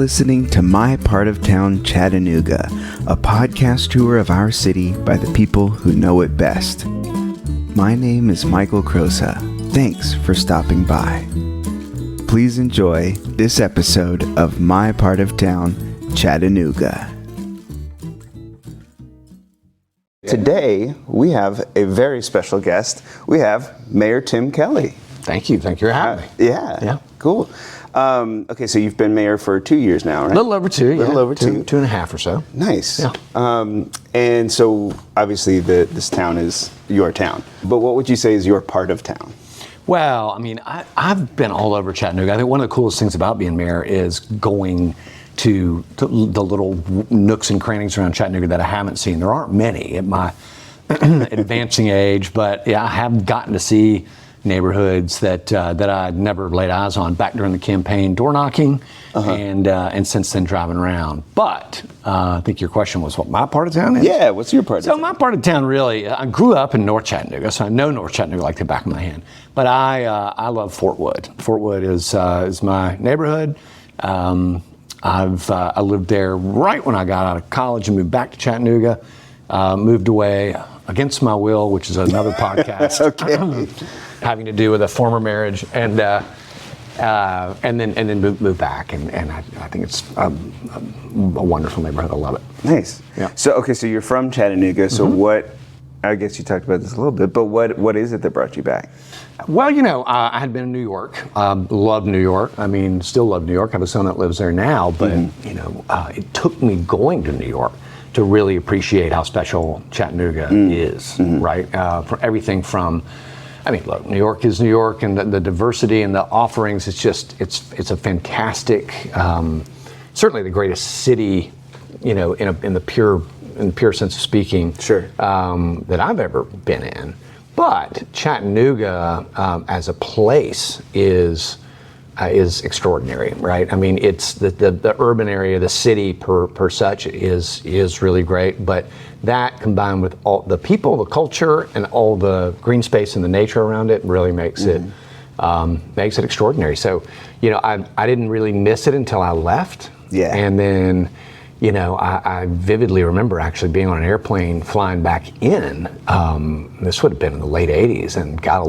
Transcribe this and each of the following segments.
listening to My Part of Town, Chattanooga, a podcast tour of our city by the people who know it best. My name is Michael Crosa. Thanks for stopping by. Please enjoy this episode of My Part of Town, Chattanooga. Today, we have a very special guest. We have Mayor Tim Kelly. Thank you. Thank you for having me. Yeah. Cool. Okay, so you've been mayor for 2 years now, right? A little over two, Little over two. 2.5 or so. Nice. Yeah. And so, obviously, this town is your town. But what would you say is your part of town? Well, I mean, I've been all over Chattanooga. I think one of the coolest things about being mayor is going to the little nooks and crannies around Chattanooga that I haven't seen. There aren't many at my advancing age, but yeah, I have gotten to see neighborhoods that I'd never laid eyes on back during the campaign, door knocking, and since then driving around. But I think your question was what my part of town is? Yeah, what's your part of town? So my part of town really, I grew up in North Chattanooga, so I know North Chattanooga like the back of my hand. But I love Fort Wood. Fort Wood is my neighborhood. I lived there right when I got out of college and moved back to Chattanooga. Moved away against my will, which is another podcast. Okay. Having to do with a former marriage, and then move back, and I think it's a wonderful neighborhood. I love it. Nice. Yeah. So you're from Chattanooga. So what? I guess you talked about this a little bit, but what is it that brought you back? Well, I had been in New York. Loved New York. I mean, still love New York. I have a son that lives there now, but it took me going to New York to really appreciate how special Chattanooga is. Right? For everything from. I mean, look, New York is New York, and the diversity and the offerings, it's a fantastic, certainly the greatest city, in the pure sense of speaking, sure, that I've ever been in. But Chattanooga as a place is extraordinary, right? I mean, it's the urban area, the city per such is really great, but that combined with all the people, the culture, and all the green space and the nature around it really makes it extraordinary. So, I didn't really miss it until I left. Yeah. And then, I vividly remember actually being on an airplane flying back in. This would have been in the late '80s, and got a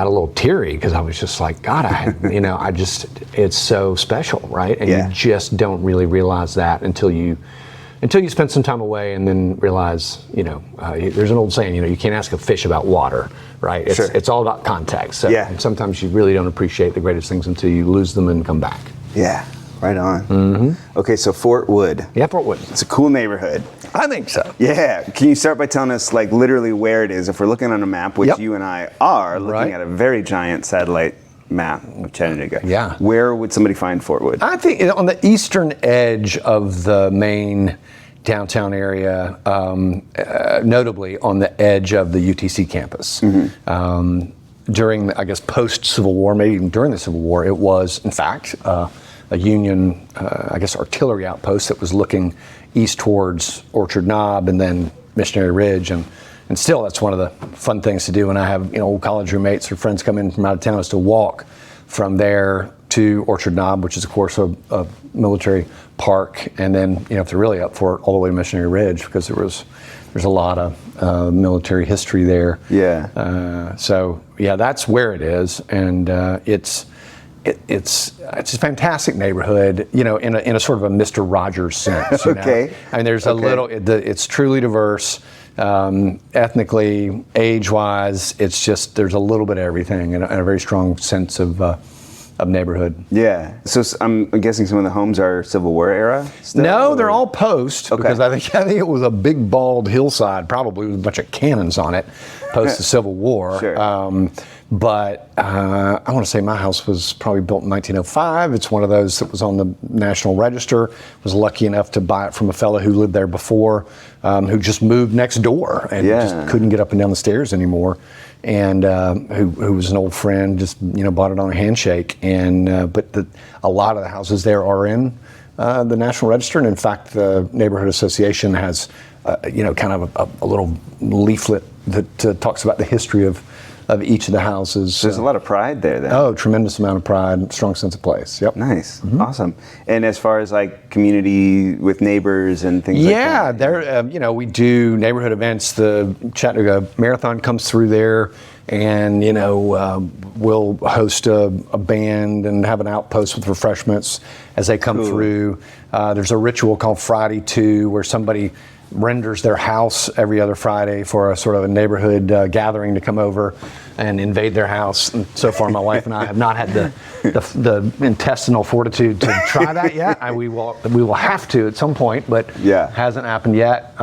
little teary because I was just like, God, it's so special, right? And you just don't really realize that until you spend some time away and then realize, there's an old saying, you can't ask a fish about water, right? It's all about context. So sometimes you really don't appreciate the greatest things until you lose them and come back. Yeah, right on. Okay, so Fort Wood. Yeah, Fort Wood. It's a cool neighborhood. I think so. Yeah. Can you start by telling us, like, literally where it is? If we're looking on a map, which you and I are, looking at a very giant satellite map of Chattanooga. Yeah. Where would somebody find Fort Wood? I think on the eastern edge of the main downtown area, notably on the edge of the UTC campus. During, post-Civil War, maybe even during the Civil War, it was, in fact, a Union, artillery outpost that was looking east towards Orchard Knob and then Missionary Ridge. And still, that's one of the fun things to do when I have, old college roommates or friends come in from out of town, is to walk from there to Orchard Knob, which is, of course, a military park, and then, if they're really up for it, all the way to Missionary Ridge, because there's a lot of military history there. Yeah. So that's where it is, and it's a fantastic neighborhood, in a sort of a Mr. Rogers sense. Okay. I mean, there's a little. It's truly diverse, ethnically, age-wise. It's just there's a little bit of everything, and a very strong sense of neighborhood. Yeah. So I'm guessing some of the homes are Civil War era still? No, they're all post, because I think it was a big bald hillside, probably with a bunch of cannons on it, post the Civil War. Sure. But I want to say my house was probably built in 1905. It's one of those that was on the National Register. Was lucky enough to buy it from a fellow who lived there before, who just moved next door and just couldn't get up and down the stairs anymore. And who was an old friend, just bought it on a handshake. And but a lot of the houses there are in the National Register, and in fact, the neighborhood association has kind of a little leaflet that talks about the history of of each of the houses. There's a lot of pride there then. Oh, tremendous amount of pride, strong sense of place. Yep. Nice. Awesome. And as far as like community with neighbors and things like that? Yeah, there, we do neighborhood events. The Chattanooga Marathon comes through there, and, we'll host a band and have an outpost with refreshments as they come through. There's a ritual called Friday 2 where somebody renders their house every other Friday for a sort of a neighborhood gathering to come over and invade their house. And so far, my wife and I have not had the intestinal fortitude to try that yet. We will have to at some point, but hasn't happened yet.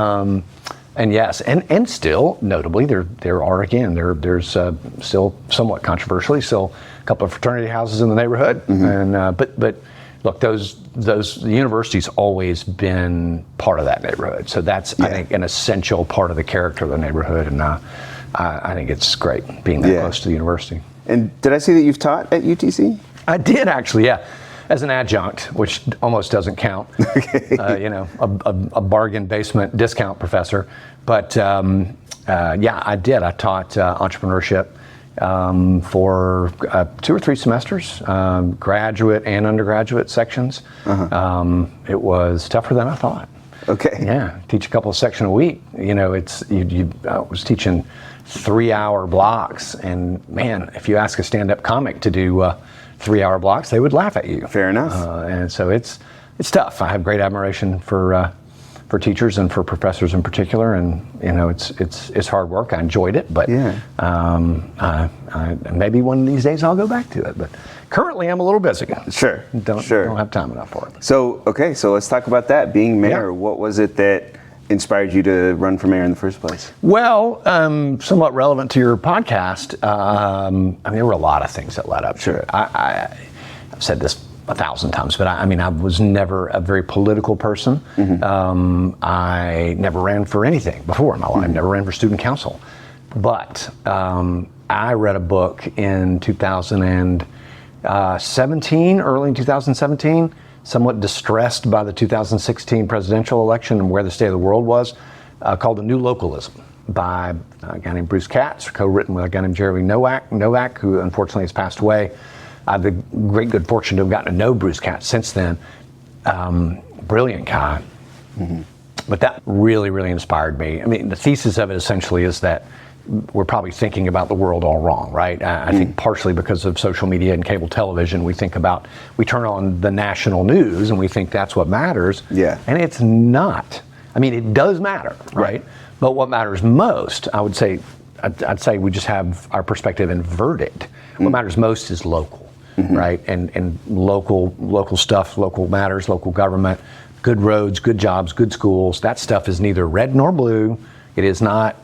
And yes, and still notably there's still somewhat controversially still a couple of fraternity houses in the neighborhood, and but. Look, the university's always been part of that neighborhood, so that's I think an essential part of the character of the neighborhood, and I think it's great being that close to the university. And did I see that you've taught at UTC? I did actually, yeah, as an adjunct, which almost doesn't count. Okay. A bargain basement discount professor, but I did. I taught entrepreneurship. For 2 or 3 semesters, graduate and undergraduate sections. It was tougher than I thought. Okay. Yeah, teach a couple of sections a week. I was teaching 3-hour blocks, and man, if you ask a stand-up comic to do 3-hour blocks, they would laugh at you. Fair enough. And so it's tough. I have great admiration for teachers and for professors in particular, and it's hard work. I enjoyed it, but maybe one of these days I'll go back to it. But currently I'm a little busy. Sure. Don't have time enough for it. So let's talk about that. Being mayor, what was it that inspired you to run for mayor in the first place? Well, somewhat relevant to your podcast. There were a lot of things that led up to it. I've said this 1,000 times, but I was never a very political person. I never ran for anything before in my life. Never ran for student council. But I read a book in 2017, early in 2017, somewhat distressed by the 2016 presidential election and where the state of the world was, called The New Localism by a guy named Bruce Katz, co-written with a guy named Jeremy Novak, who unfortunately has passed away. I have the great good fortune to have gotten to know Bruce Katz since then. Brilliant guy. But that really, really inspired me. The thesis of it essentially is that we're probably thinking about the world all wrong, right? I think partially because of social media and cable television, we turn on the national news and we think that's what matters. Yeah. And it's not. It does matter, right? But what matters most, I'd say we just have our perspective inverted. What matters most is local. Right, and local stuff, local matters, local government, good roads, good jobs, good schools. That stuff is neither red nor blue. It is not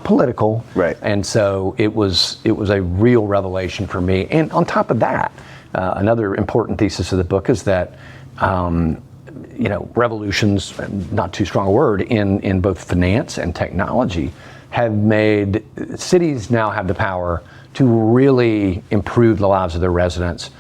political. Right. And so it was a real revelation for me. And on top of that, another important thesis of the book is that revolutions, not too strong a word, in both finance and technology, have made cities now have the power to really improve the lives of their residents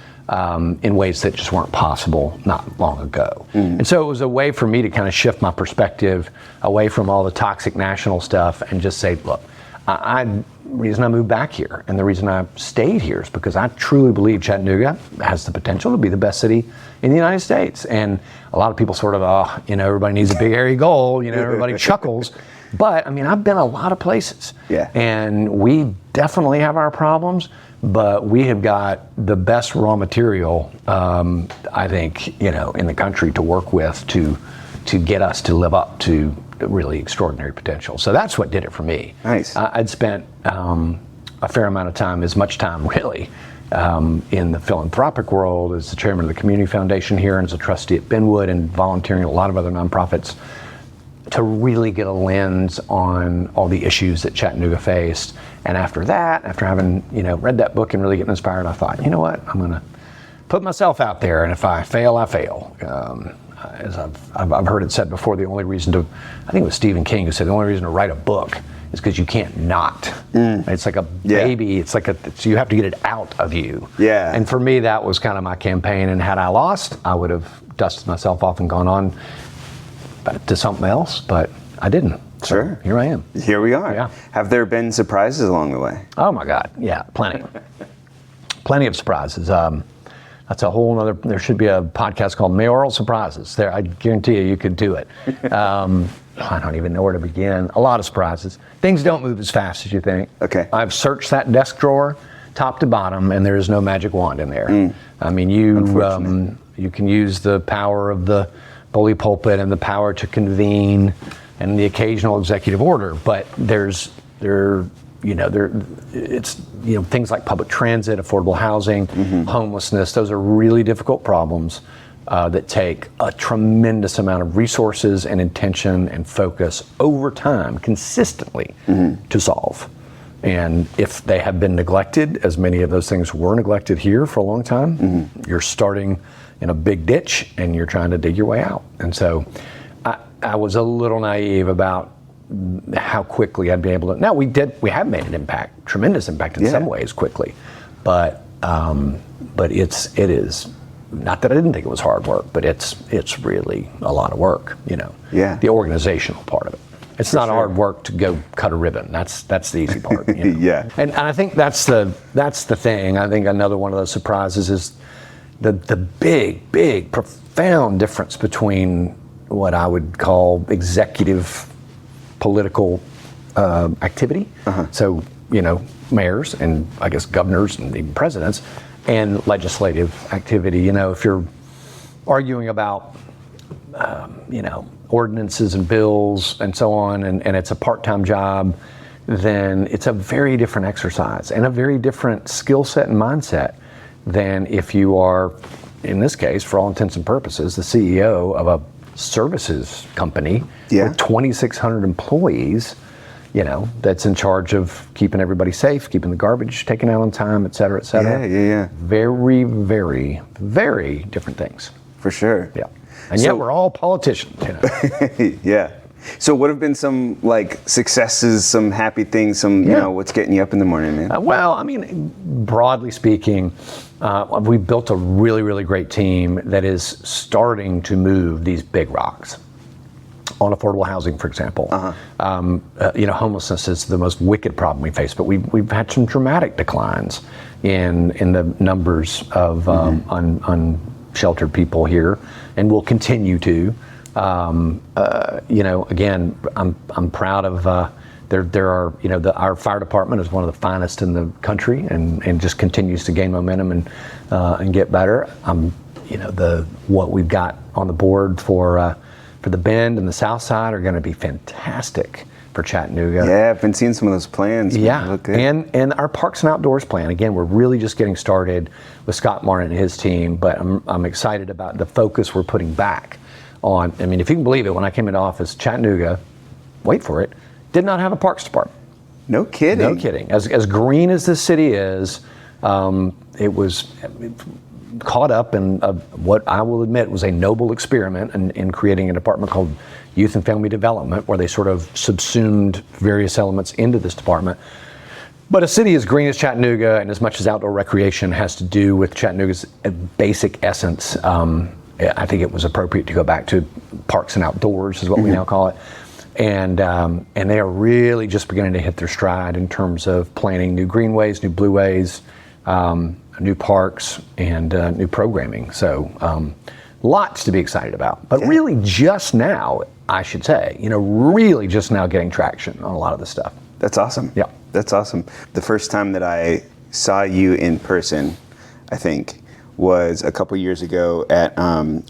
in ways that just weren't possible not long ago. And so it was a way for me to kind of shift my perspective away from all the toxic national stuff and just say, look, the reason I moved back here and the reason I stayed here is because I truly believe Chattanooga has the potential to be the best city in the United States. And a lot of people sort of, everybody needs a big hairy goal, everybody chuckles. But I've been a lot of places, and we definitely have our problems, but we have got the best raw material, I think, in the country to work with to get us to live up to really extraordinary potential. So that's what did it for me. Nice. I'd spent a fair amount of time, as much time really, in the philanthropic world as the chairman of the Community Foundation here and as a trustee at Benwood and volunteering at a lot of other nonprofits, to really get a lens on all the issues that Chattanooga faced. And after that, after having read that book and really getting inspired, I thought, you know what, I'm gonna put myself out there, and if I fail, I fail. As I've heard it said before, the only reason to, I think it was Stephen King who said, the only reason to write a book is because you can't not. It's like a baby, it's so you have to get it out of you. Yeah. And for me, that was kind of my campaign, and had I lost, I would have dusted myself off and gone on to something else, but I didn't. Sure. Here I am. Here we are. Yeah. Have there been surprises along the way? Oh my God, yeah, plenty. Plenty of surprises. That's a whole nother, there should be a podcast called Mayoral Surprises. There, I guarantee you could do it. I don't even know where to begin. A lot of surprises. Things don't move as fast as you think. Okay. I've searched that desk drawer top to bottom, and there is no magic wand in there. I mean, you can use the power of the bully pulpit and the power to convene and the occasional executive order, but it's things like public transit, affordable housing, homelessness. Those are really difficult problems that take a tremendous amount of resources and intention and focus over time, consistently, to solve. And if they have been neglected, as many of those things were neglected here for a long time, you're starting in a big ditch and you're trying to dig your way out. And so I was a little naive about how quickly I'd be able to. Now we have made an impact, tremendous impact in some ways quickly, but it is, not that I didn't think it was hard work, but it's really a lot of work, the organizational part of it. It's not hard work to go cut a ribbon. That's the easy part. Yeah. And I think that's the thing. I think another one of those surprises is the big, profound difference between what I would call executive political activity. So, mayors and I guess governors and even presidents, and legislative activity. If you're arguing about, ordinances and bills and so on, and it's a part-time job, then it's a very different exercise and a very different skill set and mindset than if you are, in this case, for all intents and purposes, the CEO of a services company with 2,600 employees, that's in charge of keeping everybody safe, keeping the garbage taken out on time, et cetera, et cetera. Yeah. Very, very, very different things. For sure. Yeah. And yet we're all politicians, Yeah. So what have been some successes, some happy things, some, what's getting you up in the morning, man? Broadly speaking, we've built a really, really great team that is starting to move these big rocks. On affordable housing, for example, homelessness is the most wicked problem we face, but we've had some dramatic declines in the numbers of unsheltered people here, and will continue to. Again, I'm proud of. There are, our fire department is one of the finest in the country, and just continues to gain momentum and get better. What we've got on the board for the Bend and the South Side are going to be fantastic for Chattanooga. Yeah, I've been seeing some of those plans. Yeah, look good. And our Parks and Outdoors plan. Again, we're really just getting started with Scott Martin and his team, but I'm excited about the focus we're putting back on. I mean, if you can believe it, when I came into office, Chattanooga, wait for it, did not have a parks department. No kidding. No kidding. As green as this city is, it was caught up in what I will admit was a noble experiment in creating a department called Youth and Family Development, where they sort of subsumed various elements into this department. But a city as green as Chattanooga, and as much as outdoor recreation has to do with Chattanooga's basic essence, I think it was appropriate to go back to Parks and Outdoors, is what we now call it. And they are really just beginning to hit their stride in terms of planning new greenways, new blueways, new parks, and new programming. So lots to be excited about. But really just now, I should say, really just now getting traction on a lot of this stuff. That's awesome. Yeah. That's awesome. The first time that I saw you in person, I think, was a couple years ago at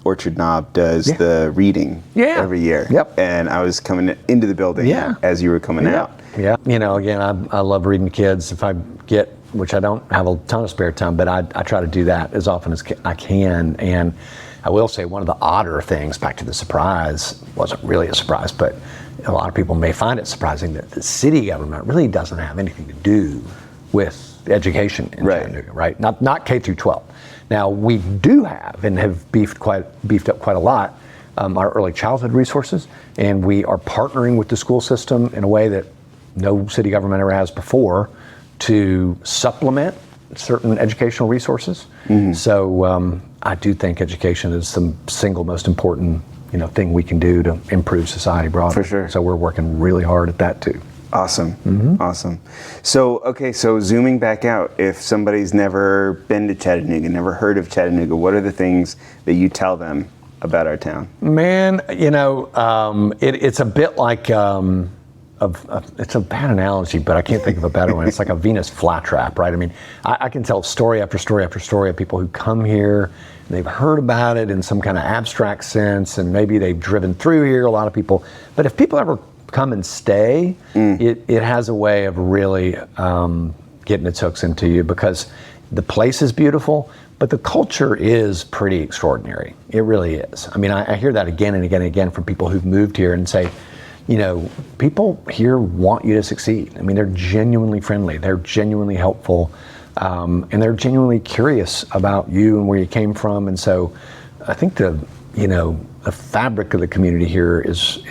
Orchard Knob does the reading every year. Yep. And I was coming into the building as you were coming out. Yeah. Again, I love reading to kids. If I get, which I don't have a ton of spare time, but I try to do that as often as I can. And I will say one of the odder things, back to the surprise, wasn't really a surprise, but a lot of people may find it surprising that the city government really doesn't have anything to do with education in Chattanooga, right? Not K through 12. Now, we do have and have beefed up quite a lot our early childhood resources, and we are partnering with the school system in a way that no city government ever has before to supplement certain educational resources. So I do think education is the single most important thing we can do to improve society broadly. For sure. So we're working really hard at that too. Awesome. Awesome. So zooming back out, if somebody's never been to Chattanooga, never heard of Chattanooga, what are the things that you tell them about our town? Man, it's a bit like, it's a bad analogy, but I can't think of a better one. It's like a Venus flytrap, right? I mean, I can tell story after story after story of people who come here, and they've heard about it in some kind of abstract sense, and maybe they've driven through here, a lot of people. But if people ever come and stay, it has a way of really getting its hooks into you, because the place is beautiful, but the culture is pretty extraordinary. It really is. I mean, I hear that again and again and again from people who've moved here and say, people here want you to succeed. I mean, they're genuinely friendly, they're genuinely helpful, and they're genuinely curious about you and where you came from. And so I think the fabric of the community here is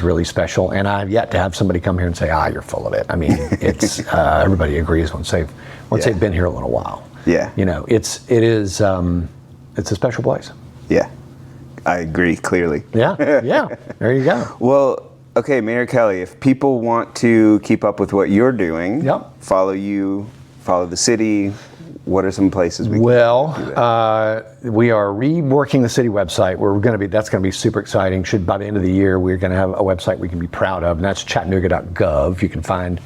really special, and I've yet to have somebody come here and say, you're full of it. I mean, it's everybody agrees once they've been here a little while. Yeah. It's a special place. Yeah, I agree clearly. Yeah, there you go. Well, okay, Mayor Kelly, if people want to keep up with what you're doing, follow you, follow the city, what are some places we can do that? We are reworking the city website. That's going to be super exciting. By the end of the year, we're going to have a website we can be proud of, and that's chattanooga.gov. You can find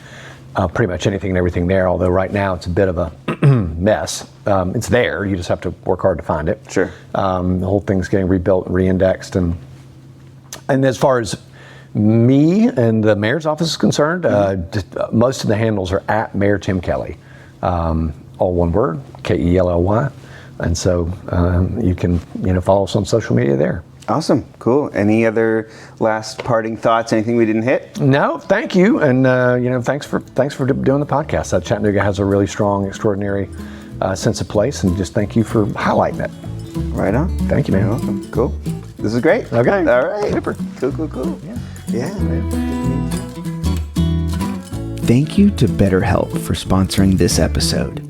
pretty much anything and everything there, although right now it's a bit of a mess. It's there, you just have to work hard to find it. Sure. The whole thing's getting rebuilt and re-indexed. And as far as me and the mayor's office is concerned, most of the handles are at Mayor Tim Kelly. All one word, Kelly. And so you can follow us on social media there. Awesome, cool. Any other last parting thoughts? Anything we didn't hit? No, thank you, and thanks for doing the podcast. Chattanooga has a really strong, extraordinary sense of place, and just thank you for highlighting it. Right on. Thank you, man. You're welcome. Cool. This is great. Okay. All right. Super. Cool. Yeah, man. Thank you to BetterHelp for sponsoring this episode.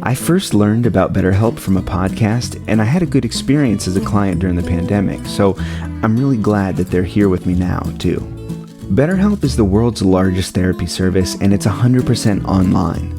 I first learned about BetterHelp from a podcast, and I had a good experience as a client during the pandemic, so I'm really glad that they're here with me now, too. BetterHelp is the world's largest therapy service, and it's 100% online.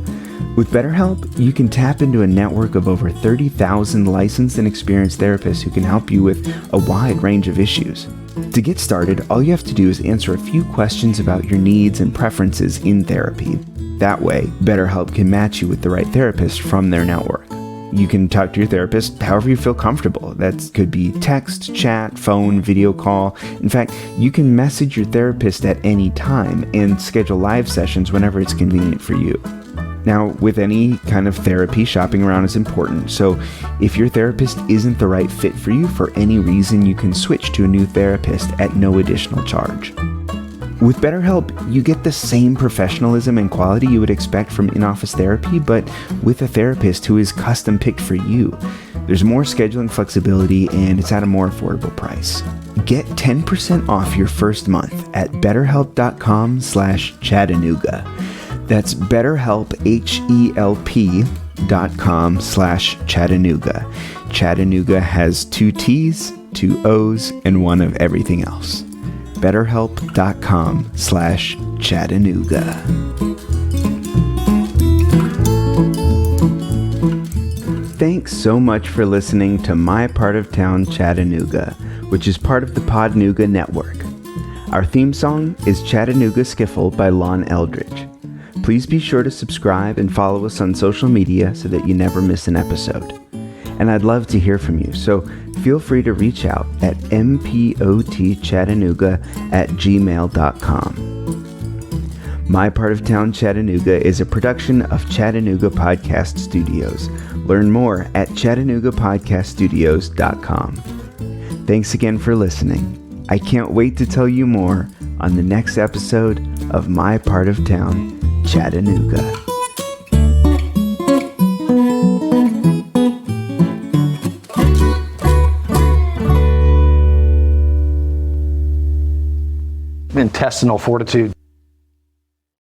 With BetterHelp, you can tap into a network of over 30,000 licensed and experienced therapists who can help you with a wide range of issues. To get started, all you have to do is answer a few questions about your needs and preferences in therapy. That way, BetterHelp can match you with the right therapist from their network. You can talk to your therapist however you feel comfortable. That could be text, chat, phone, video call. In fact, you can message your therapist at any time and schedule live sessions whenever it's convenient for you. Now, with any kind of therapy, shopping around is important, so if your therapist isn't the right fit for you for any reason, you can switch to a new therapist at no additional charge. With BetterHelp, you get the same professionalism and quality you would expect from in-office therapy, but with a therapist who is custom-picked for you. There's more scheduling flexibility, and it's at a more affordable price. Get 10% off your first month at betterhelp.com/Chattanooga. That's BetterHelp, HELP.com/Chattanooga. Chattanooga has 2 T's, 2 O's, and 1 of everything else. BetterHelp.com/Chattanooga. Thanks so much for listening to My Part of Town Chattanooga, which is part of the Podnooga Network. Our theme song is Chattanooga Skiffle by Lon Eldridge. Please be sure to subscribe and follow us on social media so that you never miss an episode. And I'd love to hear from you, so feel free to reach out at mpotchattanooga@gmail.com. My Part of Town Chattanooga is a production of Chattanooga Podcast Studios. Learn more at chattanooga podcaststudios.com. Thanks again for listening. I can't wait to tell you more on the next episode of My Part of Town Chattanooga. Intestinal fortitude.